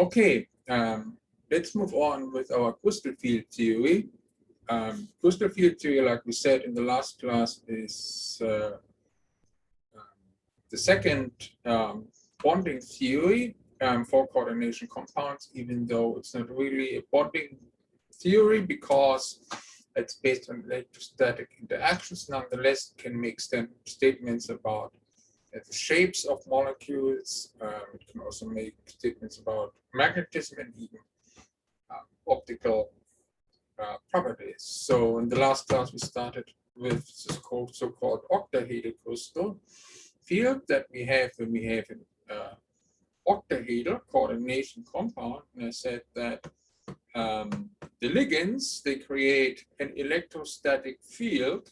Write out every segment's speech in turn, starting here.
Okay, let's move on with our crystal field theory. Crystal field theory, like we said in the last class, is the second bonding theory for coordination compounds, even though it's not really a bonding theory because it's based on electrostatic interactions. Nonetheless, it can make statements about the shapes of molecules. It can also make statements about magnetism and even optical properties. So in the last class, we started with this so-called octahedral crystal field that we have when we have an octahedral coordination compound. And I said that the ligands, they create an electrostatic field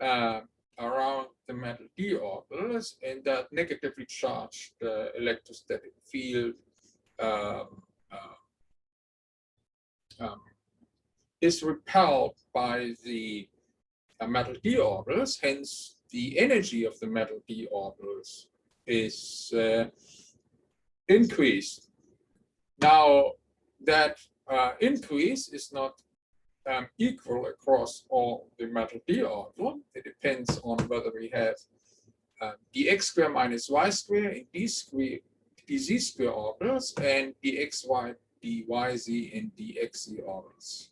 around the metal d orbitals, and that negatively charged electrostatic field is repelled by the metal d orbitals. Hence, the energy of the metal d orbitals is increased. Now, that increase is not equal across all the metal d orbital. It depends on whether we have dx square minus y square in dz square orbitals and dxy, dyz, and dxz orbitals,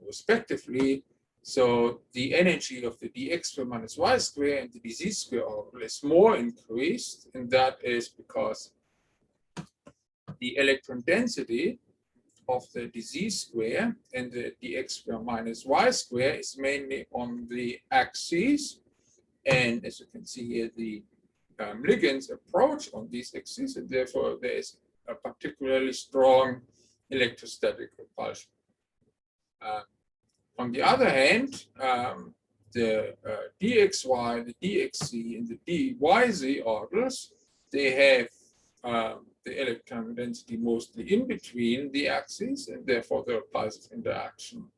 respectively. So the energy of the dx square minus y square and the dz square orbital is more increased, and that is because the electron density of the dz square and the dx square minus y square is mainly on the axes. And as you can see here, the ligands approach on these axes, and therefore there is a particularly strong electrostatic repulsion. On the other hand, the dxy, the dxz, and the dyz orbitals, they have the electron density mostly in between the axes, and therefore the repulsive interaction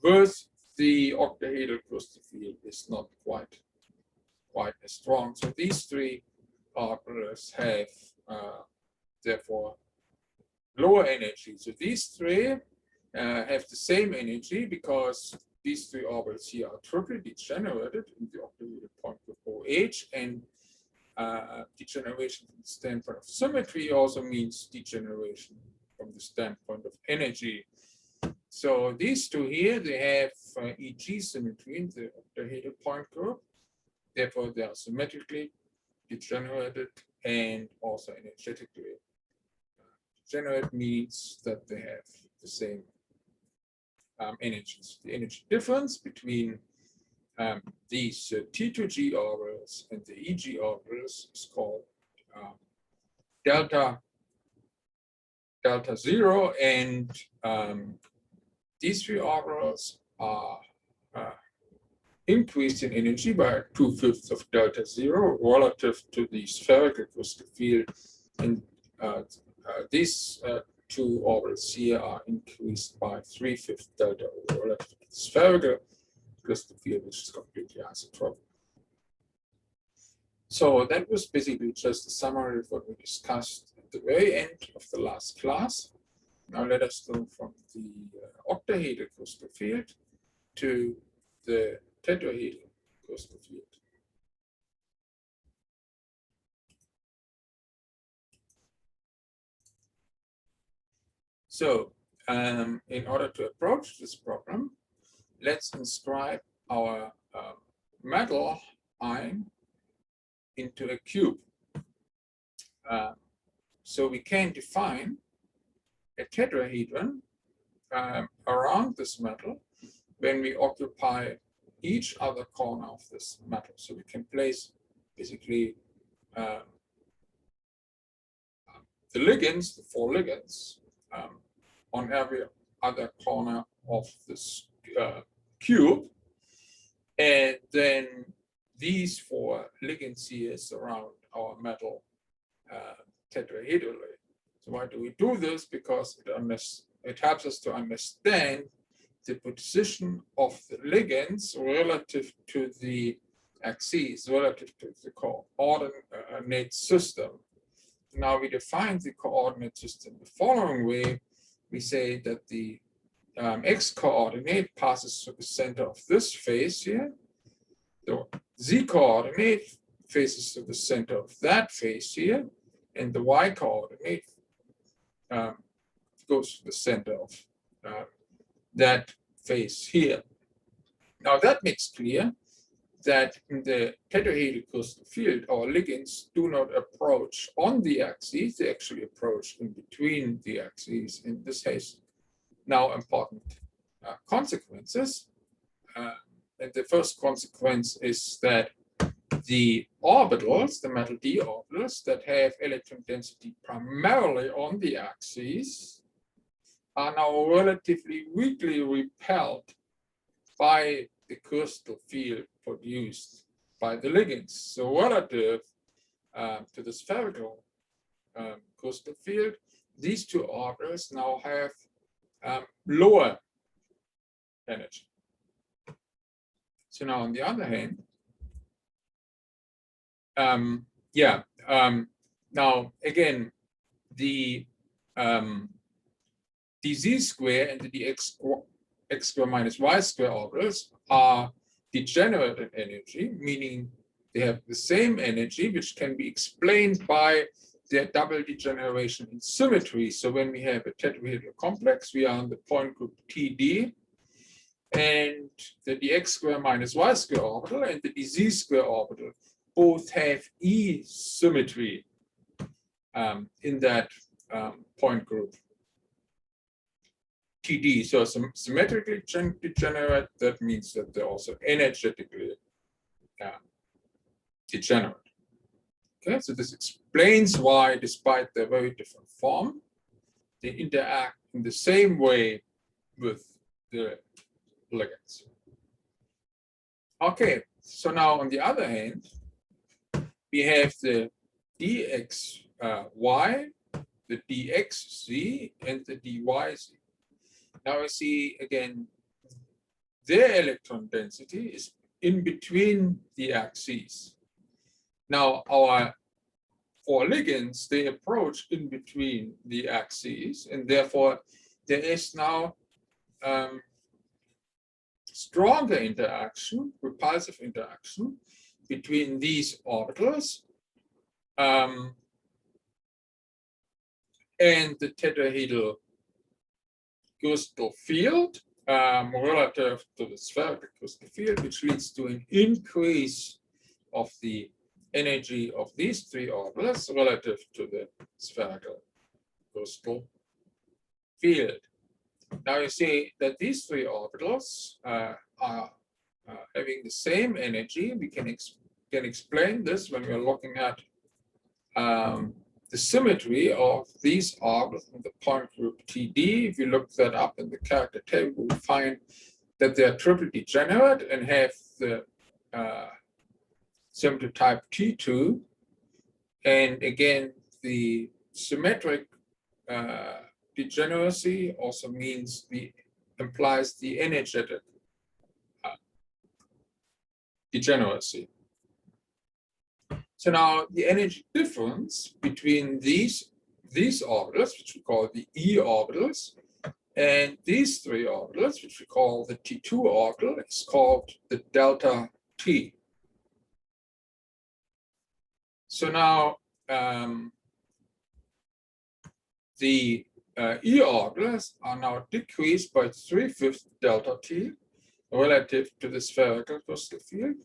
with the octahedral crystal field is not quite as strong. So these three orbitals have therefore lower energy. So these three have the same energy because these three orbitals here are triply degenerated in the octahedral point group OH, and degeneration from the standpoint of symmetry also means degeneration from the standpoint of energy. So these two here, they have EG symmetry in the octahedral point group. Therefore, they are symmetrically degenerated and also energetically degenerate, means that they have the same energies. The energy difference between these T2G orbitals and the EG orbitals is called delta zero, and these three orbitals are increased in energy by 2/5 of delta zero relative to the spherical crystal field, and these two orbitals here are increased by 3/5 delta relative to the spherical crystal field, which is completely isotropic. So that was basically just a summary of what we discussed at the very end of the last class. Now let us go from the octahedral crystal field to the tetrahedral crystal field. So in order to approach this problem, let's inscribe our metal ion into a cube. So we can define a tetrahedron around this metal when we occupy each other corner of this metal. So we can place basically the ligands, the 4 ligands, on every other corner of this cube, and then these 4 ligands here surround our metal tetrahedrali. So why do we do this? Because it helps us to understand the position of the ligands relative to the axes, relative to the coordinate system. now we define the coordinate system the following way. We say that the x coordinate passes through the center of this face here. The z coordinate faces to the center of that face here, and the y coordinate goes to the center of that face here. Now that makes clear that in the tetrahedral crystal field, our ligands do not approach on the axes, they actually approach in between the axes, and this has now important consequences. And the first consequence is that the orbitals, the metal d orbitals that have electron density primarily on the axes, are now relatively weakly repelled by the crystal field produced by the ligands. So relative to the spherical crystal field, these two orbitals now have lower energy. So now on the other hand, now again, the dz square and the dx square minus y square orbitals are degenerate in energy, meaning they have the same energy, which can be explained by their double degeneration in symmetry. So when we have a tetrahedral complex, we are on the point group TD, and the dx square minus y square orbital and the dz square orbital both have E symmetry in that point group TD. So symmetrically degenerate, that means that they're also energetically degenerate. Okay, so this explains why, despite their very different form, they interact in the same way with the ligands. Okay, so now on the other hand, we have the dxy, the dxz, and the dyz. Now we see again, their electron density is in between the axes. Now for ligands, they approach in between the axes, and therefore there is now stronger interaction, repulsive interaction between these orbitals and the tetrahedral crystal field relative to the spherical crystal field, which leads to an increase of the energy of these three orbitals relative to the spherical crystal field. Now you see that these three orbitals are having the same energy. We can explain this when we're looking at the symmetry of these orbitals in the point group TD. If you look that up in the character table, we find that they are triply degenerate and have the symmetry type T2. And again, the symmetric degeneracy also means implies the energetic degeneracy. So now the energy difference between these orbitals, which we call the E orbitals, and these three orbitals, which we call the T2 orbital, is called the delta T. So now the E orbitals are now decreased by 3/5 delta T relative to the spherical crystal field,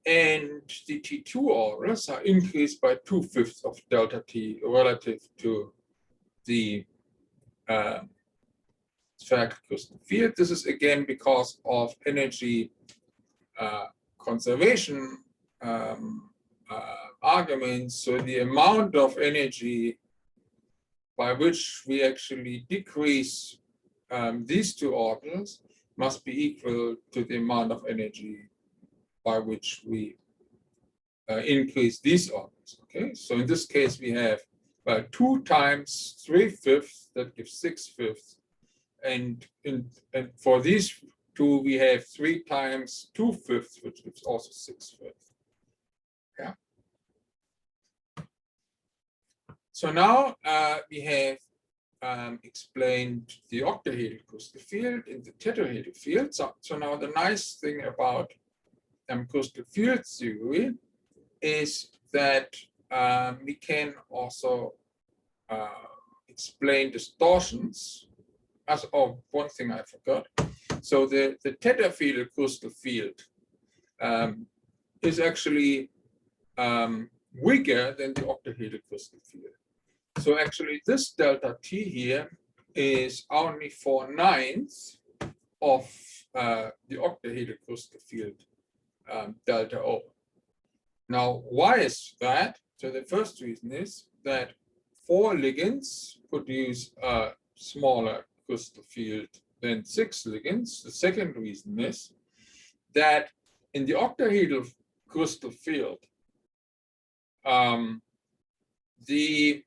and the T2 orbitals are increased by 2/5 of delta T relative to the spherical crystal field. This is again because of energy conservation arguments. So the amount of energy by which we actually decrease these two orbitals must be equal to the amount of energy by which we increase these orbitals. Okay, so in this case we have 2 times 3/5, that gives 6/5, and for these two we have 3 times 2/5, which gives also 6/5. Yeah. So now we have explained the octahedral crystal field and the tetrahedral field. So now the nice thing about crystal field theory is that we can also explain distortions. One thing I forgot. So the tetrahedral crystal field is actually weaker than the octahedral crystal field. So actually this delta T here is only 4/9 of the octahedral crystal field delta O. Now, why is that? So the first reason is that 4 ligands produce a smaller crystal field than 6 ligands. The second reason is that in the octahedral crystal field, the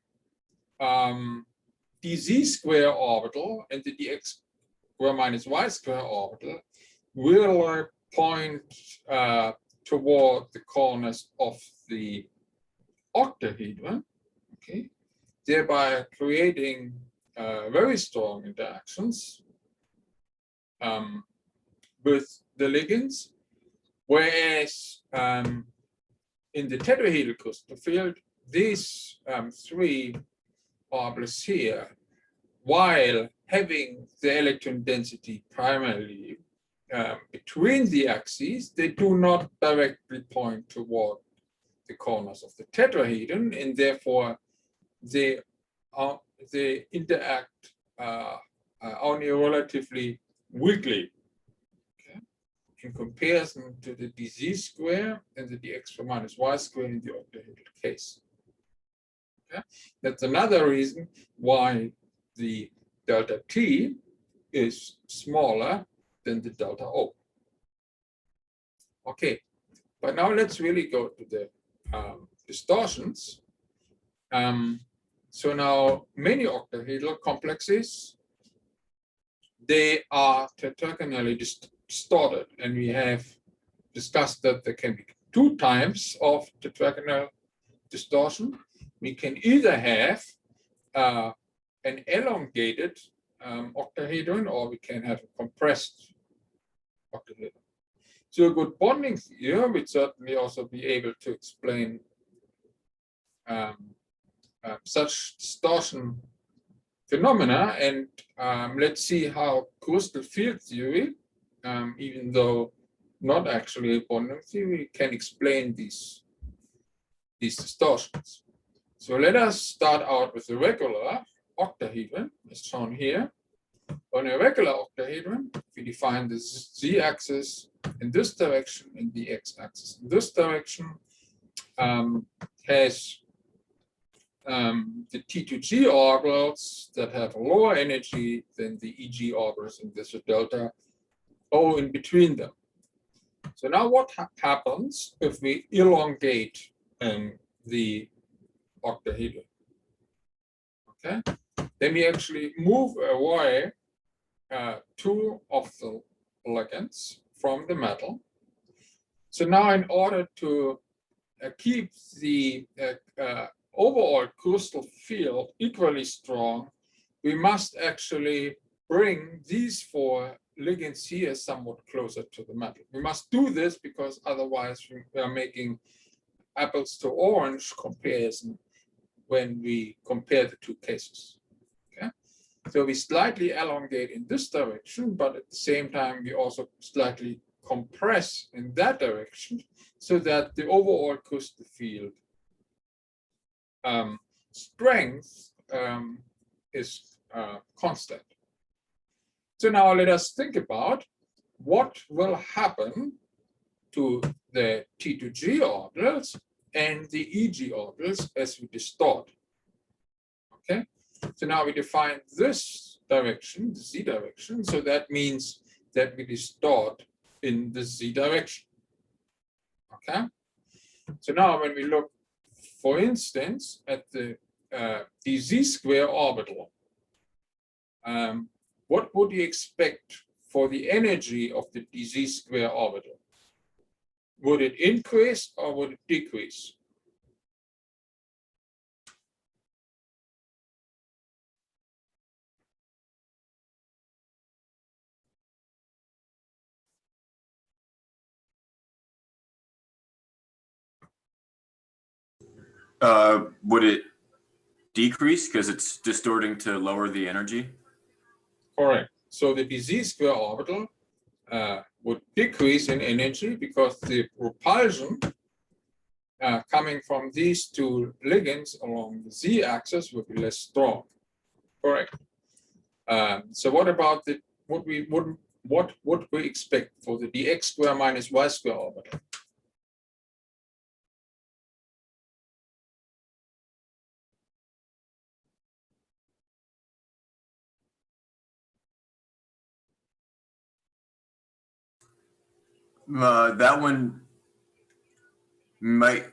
dz square orbital and the dx square minus y square orbital will point toward the corners of the octahedron, okay, thereby creating very strong interactions with the ligands, whereas in the tetrahedral crystal field, these 3 orbitals here, while having the electron density primarily between the axes, they do not directly point toward the corners of the tetrahedron, and therefore they interact only relatively weakly, okay, in comparison to the dz square and the dx square minus y square in the octahedral case. Okay? That's another reason why the delta T is smaller than the delta O. Okay, but now let's really go to the distortions. So now many octahedral complexes, they are tetragonally distorted, and we have discussed that there can be 2 types of tetragonal distortion. We can either have an elongated octahedron, or we can have a compressed octahedron. So a good bonding theory would certainly also be able to explain such distortion phenomena, and let's see how crystal field theory, even though not actually a bonding theory, can explain these distortions. So let us start out with a regular octahedron, as shown here. On a regular octahedron, we define the z-axis in this direction and the x-axis in this direction, has the T2G orbitals that have a lower energy than the EG orbitals, and there's a delta O in between them. So now what happens if we elongate the octahedron? Okay, then we actually move away 2 of the ligands from the metal. So now in order to keep the overall crystal field equally strong, we must actually bring these 4 ligands here somewhat closer to the metal. We must do this because otherwise we are making apples to orange comparison when we compare the 2 cases. Okay, so we slightly elongate in this direction, but at the same time we also slightly compress in that direction, so that the overall crystal field strength is constant. So now let us think about what will happen to the T2G orbitals and the EG orbitals as we distort. Okay, so now we define this direction, the z direction, so that means that we distort in the z direction. Okay, so now when we look, for instance, at the dz square orbital, what would you expect for the energy of the dz square orbital? Would it increase or would it decrease? Would it decrease because it's distorting to lower the energy? Correct. So the dz square orbital would decrease in energy because the repulsion coming from these two ligands along the z-axis would be less strong. Correct. So what about what would we expect for the dx square minus y square orbital? That one might,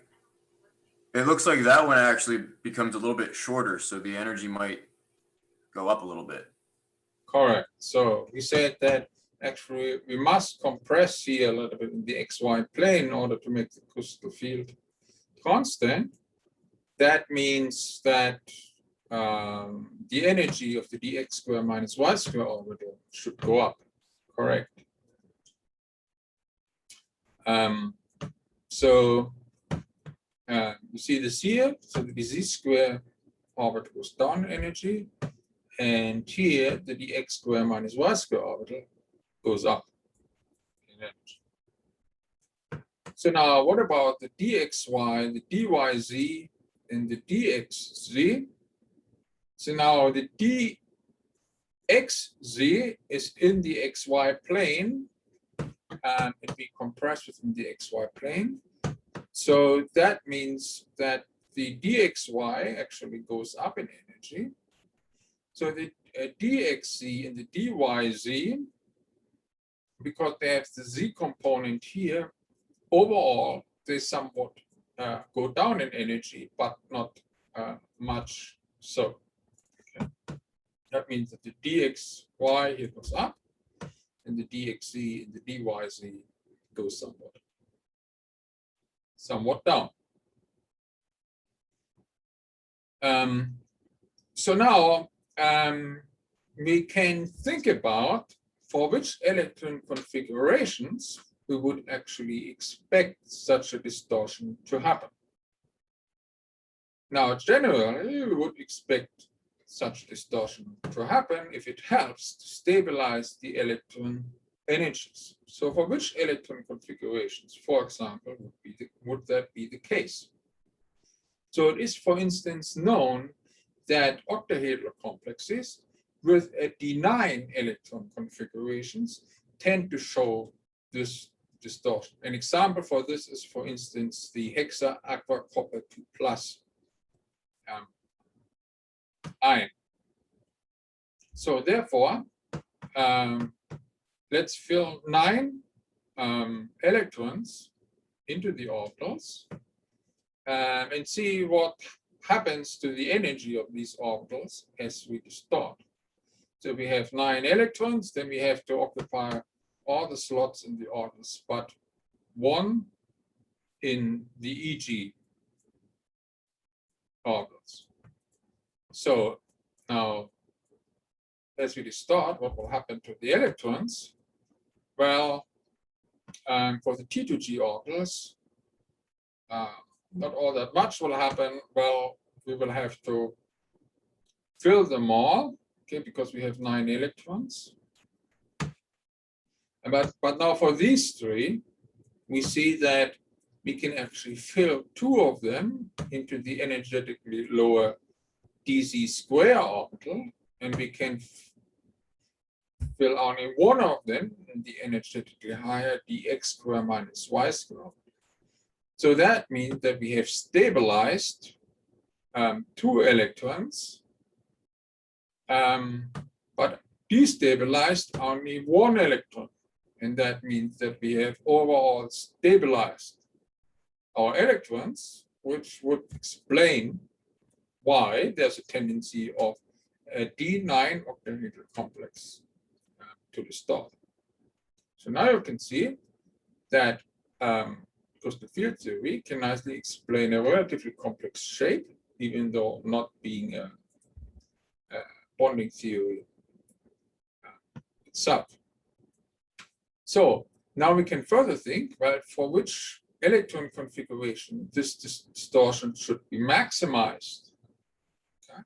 it looks like that one actually becomes a little bit shorter, so the energy might go up a little bit. Correct. So we said that actually we must compress here a little bit in the xy plane in order to make the crystal field constant. That means that the energy of the dx square minus y square orbital should go up. Correct. So you see this here. So the z square orbital goes down in energy, and here the dx square minus y square orbital goes up in energy. So now what about the dxy, the dyz, and the dxz? So now the dxz is in the xy plane, and it be compressed within the xy plane. So that means that the dxy actually goes up in energy. So the dxz and the dyz, because they have the z component here, overall they somewhat go down in energy, but not much so. Okay. That means that the dxy here goes up, and the dxz and the dyz goes somewhat down. So now we can think about for which electron configurations we would actually expect such a distortion to happen. Now, generally, we would expect such distortion to happen if it helps to stabilize the electron energies. So for which electron configurations, for example, would that be the case? So it is, for instance, known that octahedral complexes with a D9 electron configurations tend to show this distortion. An example for this is, for instance, the hexa aqua copper 2 plus ion. So therefore, let's fill 9 electrons into the orbitals and see what happens to the energy of these orbitals as we distort. So we have 9 electrons, then we have to occupy all the slots in the orbitals, but 1 in the EG orbitals. So now, as we distort, what will happen to the electrons? Well, for the T2G orbitals, not all that much will happen. Well, we will have to fill them all, okay, because we have 9 electrons. But now for these 3, we see that we can actually fill 2 of them into the energetically lower dz square orbital, and we can fill only 1 of them in the energetically higher dx square minus y square. So that means that we have stabilized 2 electrons, but destabilized only 1 electron. And that means that we have overall stabilized our electrons, which would explain why there's a tendency of a D9 octahedral complex to distort. So now you can see that because the field theory can nicely explain a relatively complex shape, even though not being a bonding theory itself. So now we can further think, well, for which electron configuration, this distortion should be maximized. Okay?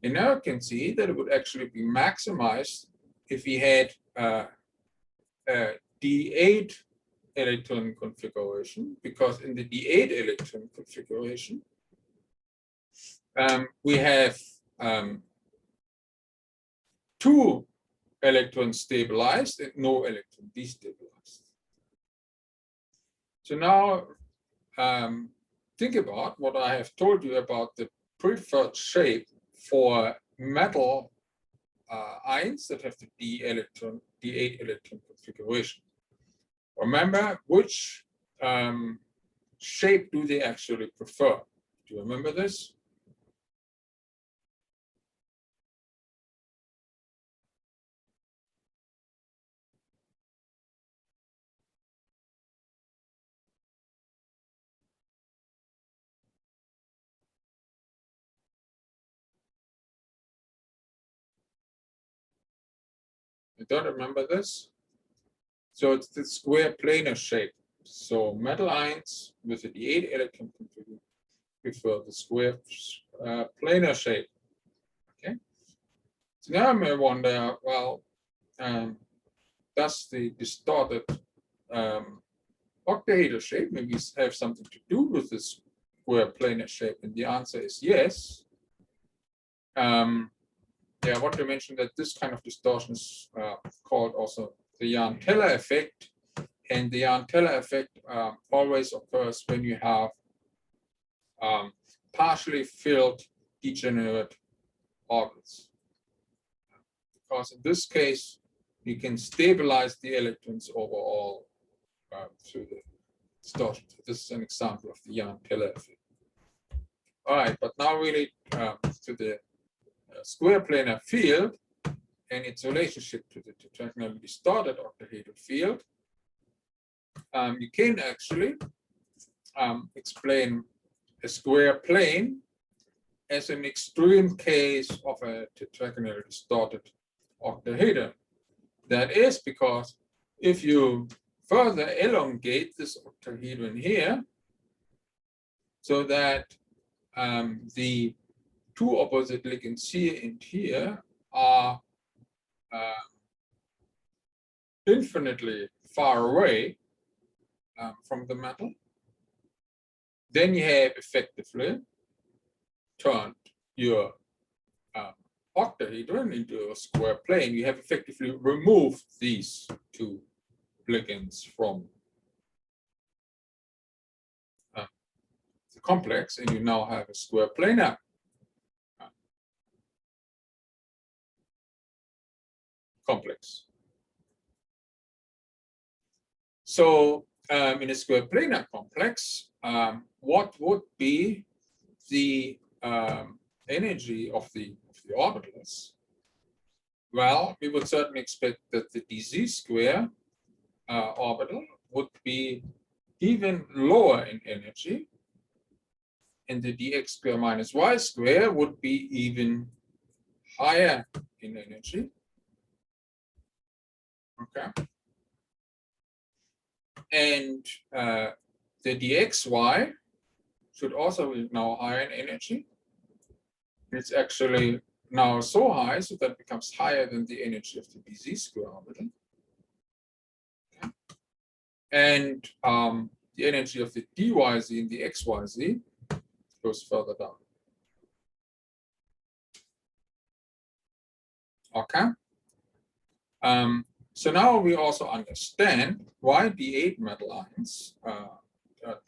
And now you can see that it would actually be maximized if we had a D8 electron configuration, because in the D8 electron configuration, we have 2 electrons stabilized and no electron destabilized. So now think about what I have told you about the preferred shape for metal ions that have the D8 electron configuration. Remember, which shape do they actually prefer? Do you remember this? You don't remember this? So it's the square planar shape. So metal ions with the D8 electron configuration prefer the square planar shape. Okay. So now I may wonder, well, does the distorted octahedral shape maybe have something to do with this square planar shape? And the answer is yes. Yeah, I want to mention that this kind of distortion is called also the Jahn-Teller effect. And the Jahn-Teller effect always occurs when you have partially filled degenerate orbitals. Because in this case, you can stabilize the electrons overall through the distortion. So this is an example of the Jahn-Teller effect. All right, but now really to the square planar field and its relationship to the tetragonally distorted octahedral field. You can actually explain a square plane as an extreme case of a tetragonally distorted octahedron. That is because if you further elongate this octahedron here, so that the 2 opposite ligands here and here are infinitely far away from the metal, then you have effectively turned your octahedron into a square plane. You have effectively removed these 2 ligands from the complex, and you now have a square planar complex. So in a square planar complex, what would be the energy of the orbitals? Well, we would certainly expect that the dz square orbital would be even lower in energy, and the dx square minus y square would be even higher in energy. Okay. And the dxy should also be now higher in energy. It's actually now so high, so that becomes higher than the energy of the dz square orbital. Okay. And the energy of the dyz and the xyz goes further down. Okay. So now we also understand why D8 metal ions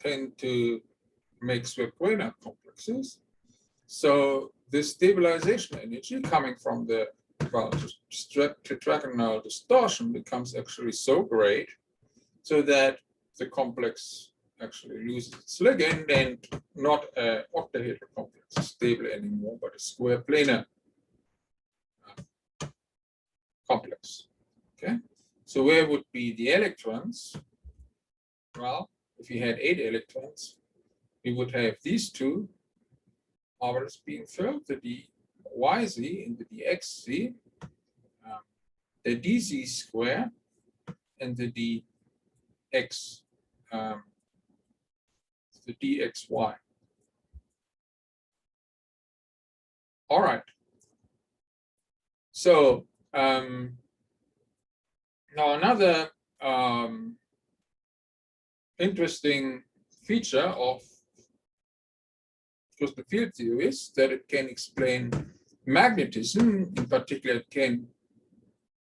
tend to make square planar complexes. So the stabilization energy coming from the tetragonal distortion becomes actually so great, so that the complex actually loses its ligand, and not an octahedral complex is stable anymore, but a square planar complex. Okay, so where would be the electrons? Well, if you had 8 electrons, we would have these 2 orbitals being filled, the dyz and the dxz, the dz square and the dx the dxy. All right. So now another interesting feature of crystal field theory is that it can explain magnetism. In particular, it can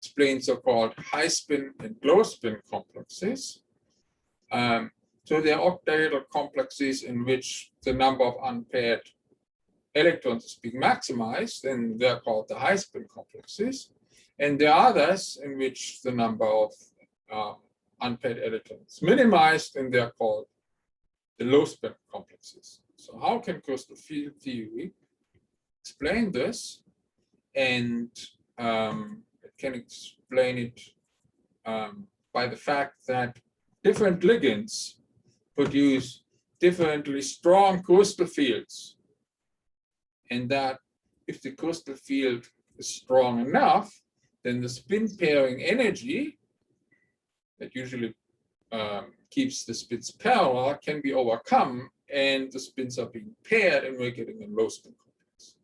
explain so-called high spin and low spin complexes. So there are octahedral complexes in which the number of unpaired electrons is being maximized, and they're called the high spin complexes. And there are others in which the number of unpaired electrons is minimized, and they're called the low spin complexes. So how can crystal field theory explain this? And it can explain it by the fact that different ligands produce differently strong crystal fields, and that if the crystal field is strong enough, then the spin pairing energy that usually keeps the spins parallel can be overcome, and the spins are being paired, and we're getting a low spin complex.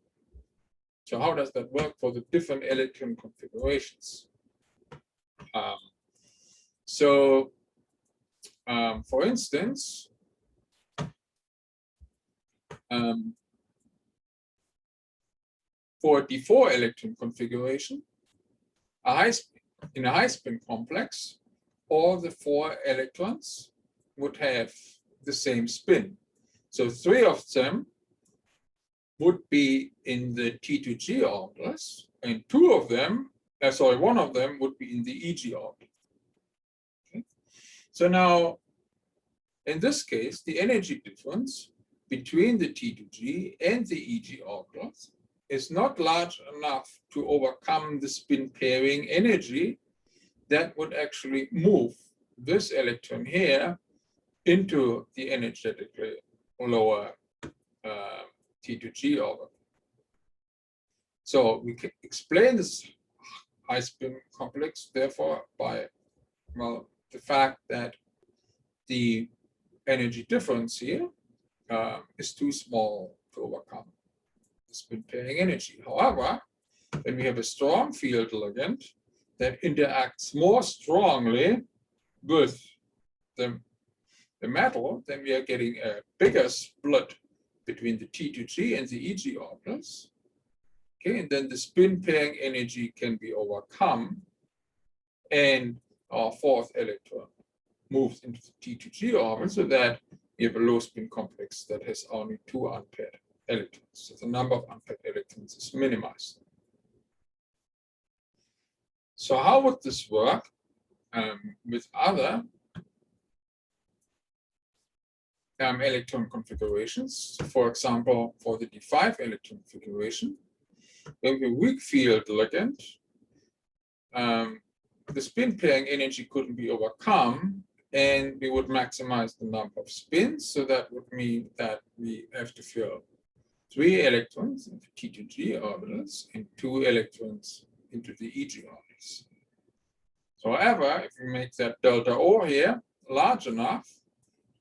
So how does that work for the different electron configurations? For instance, for a d4 electron configuration, in a high spin complex, all the 4 electrons would have the same spin. So 3 of them would be in the T2G orbitals, and 1 of them would be in the EG orbital. Okay. So now, in this case, the energy difference between the T2G and the EG orbitals is not large enough to overcome the spin pairing energy that would actually move this electron here into the energetically lower T2G orbital. So we can explain this high spin complex, therefore, by the fact that the energy difference here is too small to overcome the spin pairing energy. However, when we have a strong field ligand that interacts more strongly with the metal, then we are getting a bigger split between the T2G and the EG orbitals. Okay, and then the spin pairing energy can be overcome, and our 4th electron moves into the T2G orbit, so that we have a low spin complex that has only 2 unpaired electrons. So the number of unpaired electrons is minimized. So how would this work with other electron configurations? For example, for the D5 electron configuration, when we weak field ligand, the spin pairing energy couldn't be overcome, and we would maximize the number of spins. So that would mean that we have to fill 3 electrons into T2G orbitals and 2 electrons into the EG orbitals. So however, if we make that delta O here large enough,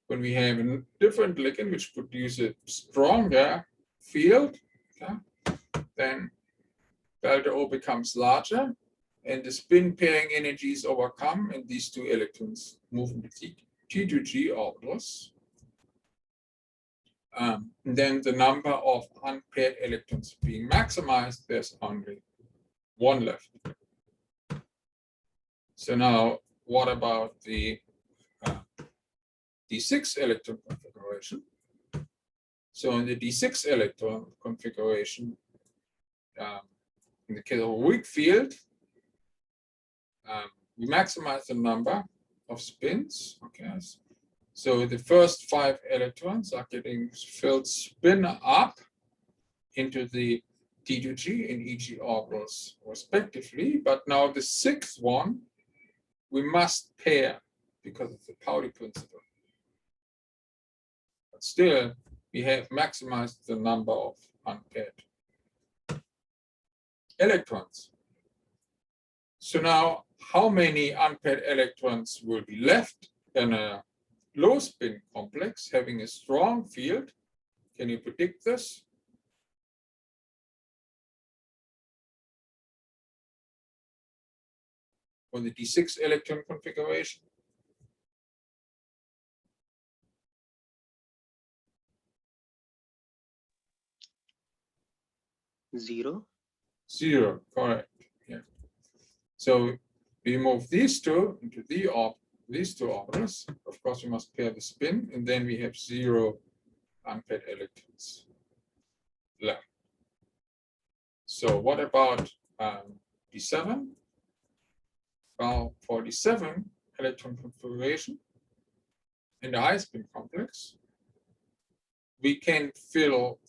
when we have a different ligand which produces a stronger field, okay, then delta O becomes larger, and the spin pairing energy is overcome, and these 2 electrons move into T2G orbitals. And then the number of unpaired electrons being maximized, there's only 1 left. So now, what about the D6 electron configuration? So in the D6 electron configuration, in the case of a weak field, we maximize the number of spins. Okay, so the first 5 electrons are getting filled spin up into the T2G and EG orbitals respectively, but now the 6th one we must pair because of the Pauli principle. But still, we have maximized the number of unpaired electrons. So now, how many unpaired electrons will be left in a low spin complex having a strong field. Can you predict this? For the D6 electron configuration? Zero. Zero, correct. Yeah. So we move these two into these two orbitals. Of course, we must pair the spin, and then we have zero unpaired electrons left. So what about D7? Well, for D7 electron configuration in the high spin complex, we can fill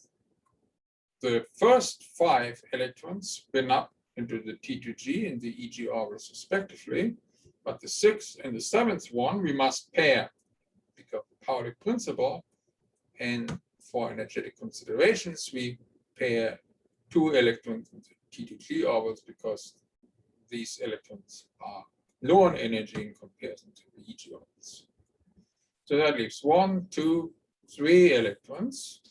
the first 5 electrons spin up into the T2G and the EG orbitals respectively, but the 6th and the 7th one we must pair because of the Pauli principle, and for energetic considerations we pair 2 electrons into T2G orbitals because these electrons are low in energy in comparison to the EG orbitals. So that leaves 1, 2, 3 electrons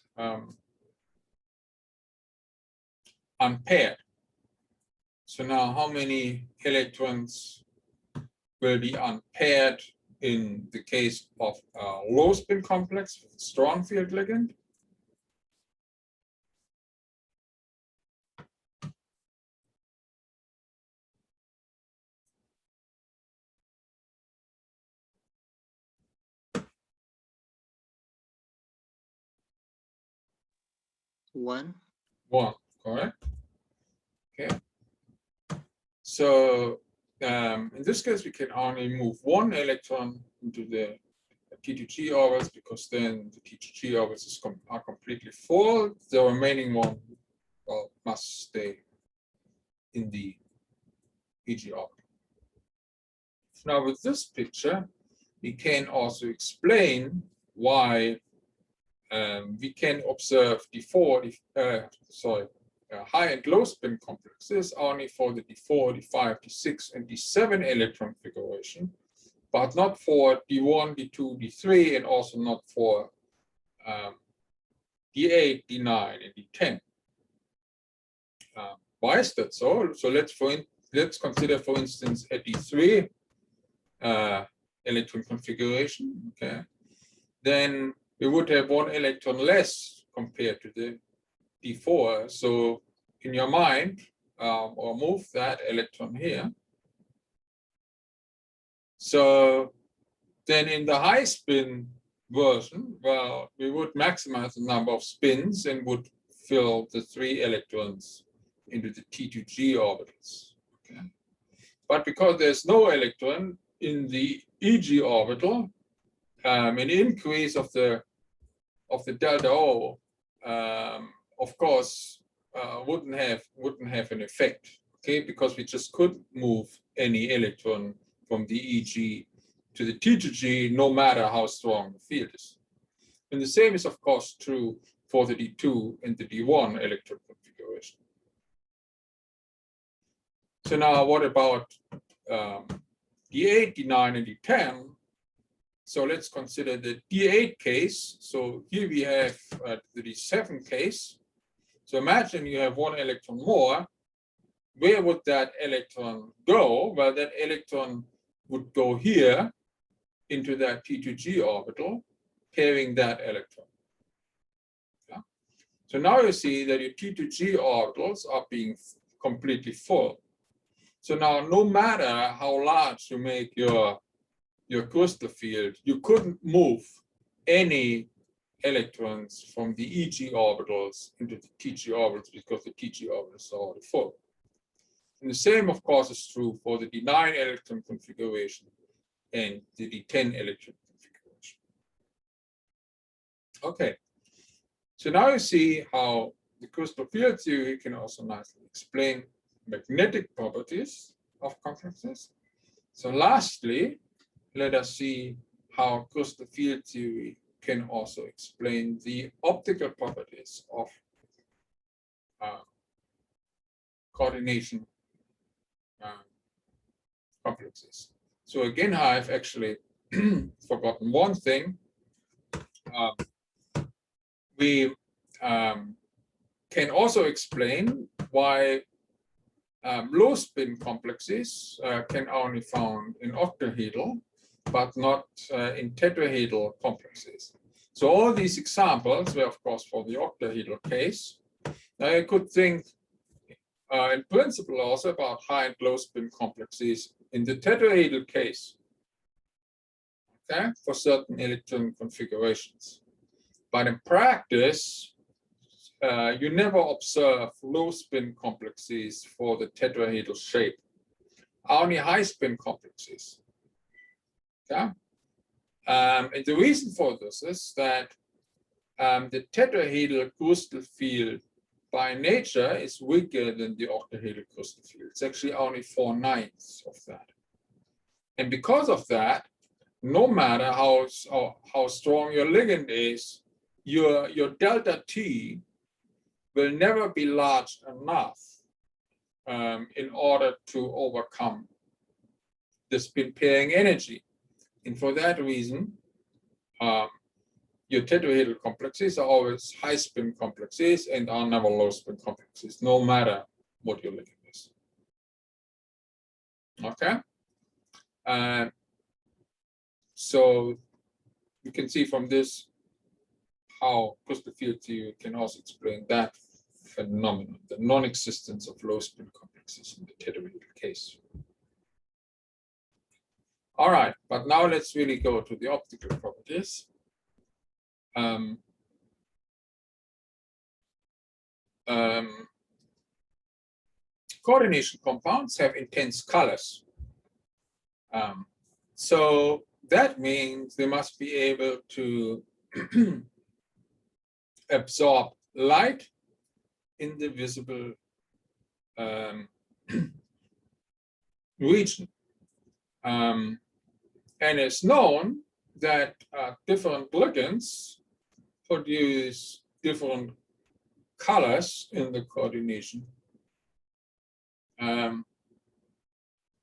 unpaired. So now how many electrons will be unpaired in the case of a low spin complex with a strong field ligand? One. 1, correct? Okay. So in this case, we can only move 1 electron into the T2G orbitals because then the T2G orbitals are completely full. The remaining one must stay in the EG orbital. Now with this picture, we can also explain why we can observe high and low spin complexes only for the D4, D5, D6, and D7 electron configuration, but not for D1, D2, D3, and also not for D8, D9, and D10. Why is that so? So let's consider, for instance, a D3 electron configuration. Okay, then we would have 1 electron less compared to the D4. So in your mind, or move that electron here. So then in the high spin version, well, we would maximize the number of spins and would fill the 3 electrons into the T2G orbitals. Okay. But because there's no electron in the EG orbital, an increase of the delta O, of course, wouldn't have an effect. Okay, because we just couldn't move any electron from the EG to the T2G, no matter how strong the field is. And the same is, of course, true for the D2 and the D1 electron configuration. So now what about D8, D9, and D10? So let's consider the D8 case. So here we have the D7 case. So imagine you have 1 electron more. Where would that electron go? Well, that electron would go here into that T2G orbital, pairing that electron. Yeah. So now you see that your T2G orbitals are being completely full. So now, no matter how large you make your crystal field, you couldn't move any electrons from the EG orbitals into the TG orbitals because the TG orbitals are already full. And the same, of course, is true for the D9 electron configuration and the D10 electron configuration. Okay, so now you see how the crystal field theory can also nicely explain magnetic properties of complexes. So lastly, let us see how crystal field theory can also explain the optical properties of coordination complexes. So again, I've actually forgotten one thing. We can also explain why low spin complexes can only found in octahedral, but not in tetrahedral complexes. So all these examples were, of course, for the octahedral case. I could think in principle also about high and low spin complexes in the tetrahedral case, okay, for certain electron configurations. But in practice, you never observe low spin complexes for the tetrahedral shape, only high spin complexes. Okay? And the reason for this is that the tetrahedral crystal field by nature is weaker than the octahedral crystal field. It's actually only 4/9 of that. And because of that, no matter how strong your ligand is, your delta T will never be large enough in order to overcome the spin pairing energy. And for that reason, your tetrahedral complexes are always high spin complexes and are never low spin complexes, no matter what your ligand is. Okay? So you can see from this how crystal field theory can also explain that phenomenon, the non-existence of low spin complexes in the tetrahedral case. All right, but now let's really go to the optical properties. Coordination compounds have intense colors. So that means they must be able to absorb light in the visible region. And it's known that different ligands produce different colors in the coordination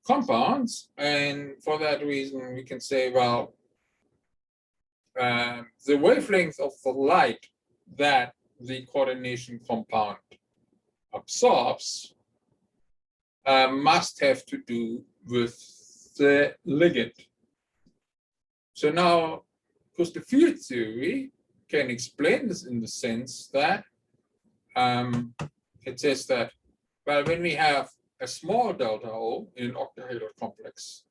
compounds, and for that reason we can say, well, the wavelength of the light that the coordination compound absorbs must have to do with the ligand. So now crystal field theory can explain this in the sense that it says that, well, when we have a small delta O in an octahedral complex,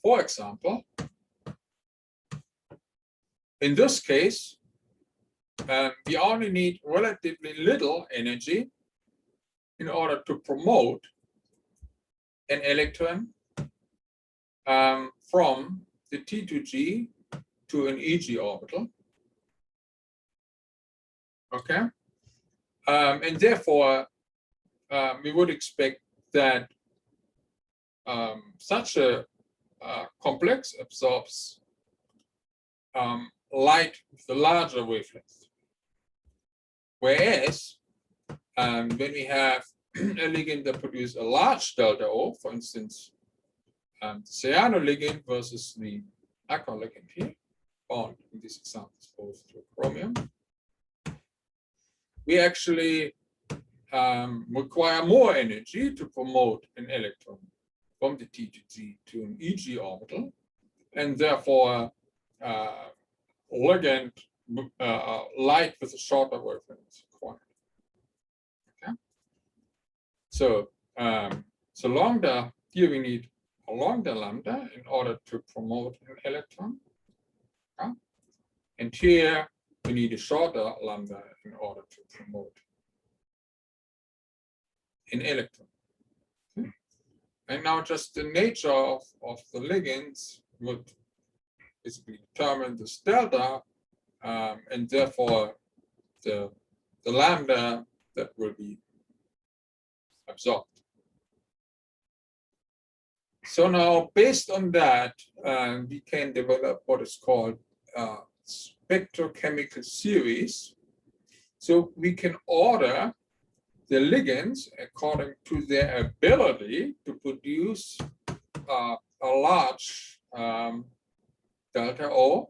for example, in this case, we only need relatively little energy in order to promote an electron from the T2G to an EG orbital. Okay, and therefore we would expect that such a complex absorbs light with the larger wavelength. Whereas when we have a ligand that produces a large delta O, for instance, the cyanoligand versus the aqua ligand here, found in these examples both through chromium, we actually require more energy to promote an electron from the T2G to an EG orbital, and therefore ligand light with a shorter wavelength is required. Okay, so here we need a longer lambda in order to promote an electron, okay? And here we need a shorter lambda in order to promote an electron. Okay? And now just the nature of the ligands would basically determine this delta, and therefore the lambda that will be absorbed. So now, based on that, we can develop what is called spectrochemical series. So we can order the ligands according to their ability to produce a large delta O,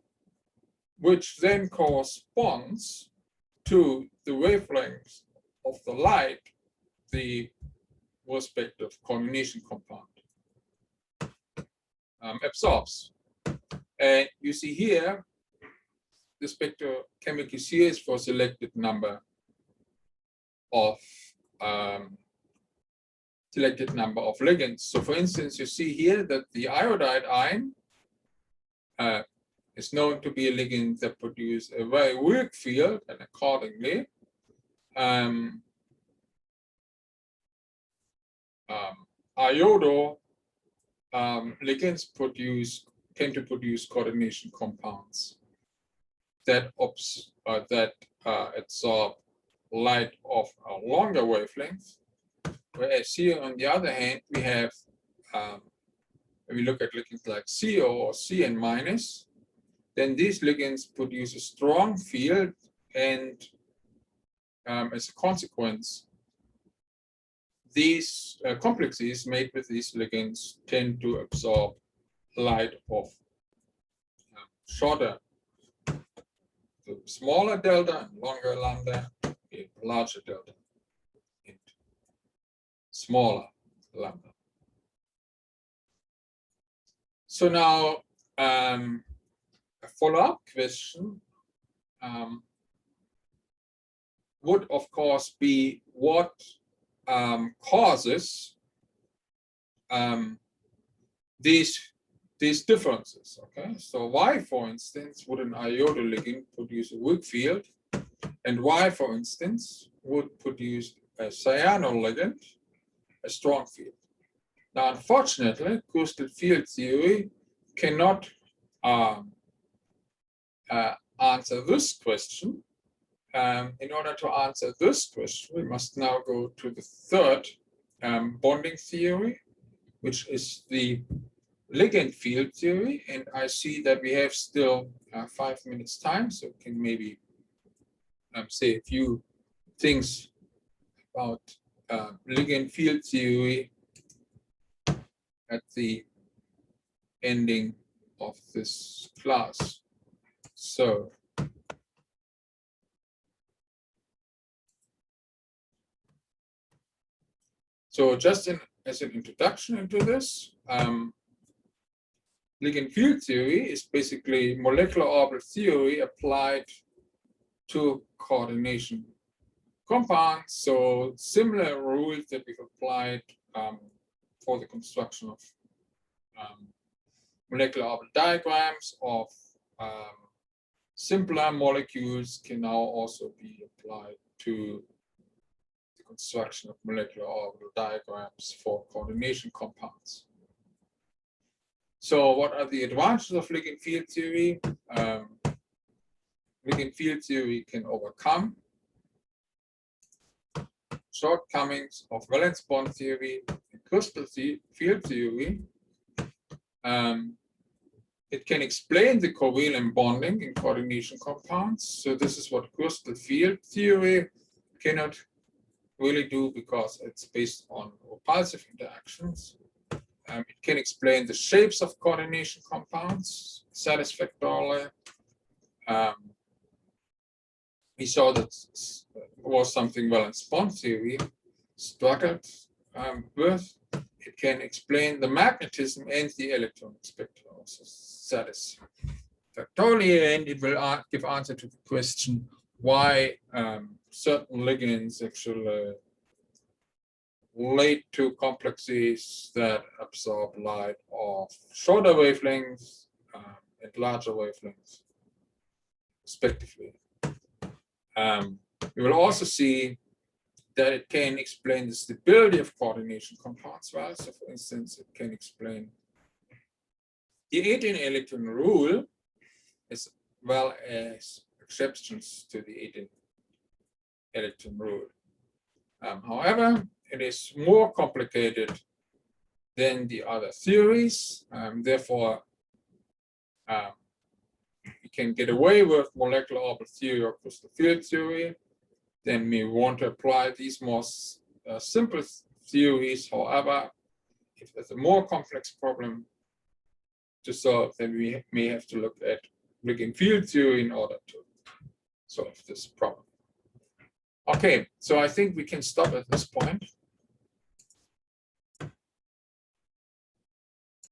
which then corresponds to the wavelength of the light the respective coordination compound absorbs. And you see here, the spectrochemical series for selected number of ligands. So for instance, you see here that the iodide ion is known to be a ligand that produces a very weak field, and accordingly, iodo ligands tend to produce coordination compounds that absorb light of a longer wavelength. Whereas here, on the other hand, we have, when we look at ligands like CO or Cn minus, then these ligands produce a strong field, and as a consequence, these complexes made with these ligands tend to absorb light of shorter, so smaller delta and longer lambda, and larger delta and smaller lambda. So now a follow-up question would of course be what causes these differences. Okay, so why, for instance, would an iodo ligand produce a weak field, and why, for instance, would produce a cyano ligand a strong field? Now, unfortunately, crystal field theory cannot answer this question. In order to answer this question, we must now go to the third bonding theory, which is the ligand field theory. And I see that we have still 5 minutes time, so we can maybe say a few things about ligand field theory at the ending of this class. So just as an introduction into this, ligand field theory is basically molecular orbital theory applied to coordination compounds. So similar rules that we've applied for the construction of molecular orbital diagrams of simpler molecules can now also be applied to the construction of molecular orbital diagrams for coordination compounds. So what are the advantages of ligand field theory? Ligand field theory can overcome shortcomings of valence bond theory and crystal field theory. It can explain the covalent bonding in coordination compounds. So this is what crystal field theory cannot really do, because it's based on repulsive interactions. It can explain the shapes of coordination compounds satisfactorily. We saw that was something valence bond theory struggled with. It can explain the magnetism and the electronic spectrum also satisfactorily, and it will give answer to the question why certain ligands actually relate to complexes that absorb light of shorter wavelengths and larger wavelengths, respectively. We will also see that it can explain the stability of coordination compounds well. So for instance, it can explain the 18 electron rule as well as exceptions to the 18 electron rule. However, it is more complicated than the other theories. Therefore, we can get away with molecular orbital theory or crystal field theory. Then we want to apply these more simple theories. However, if there's a more complex problem, to solve, then we may have to look at Ligand field theory in order to solve this problem. Okay, so I think we can stop at this point.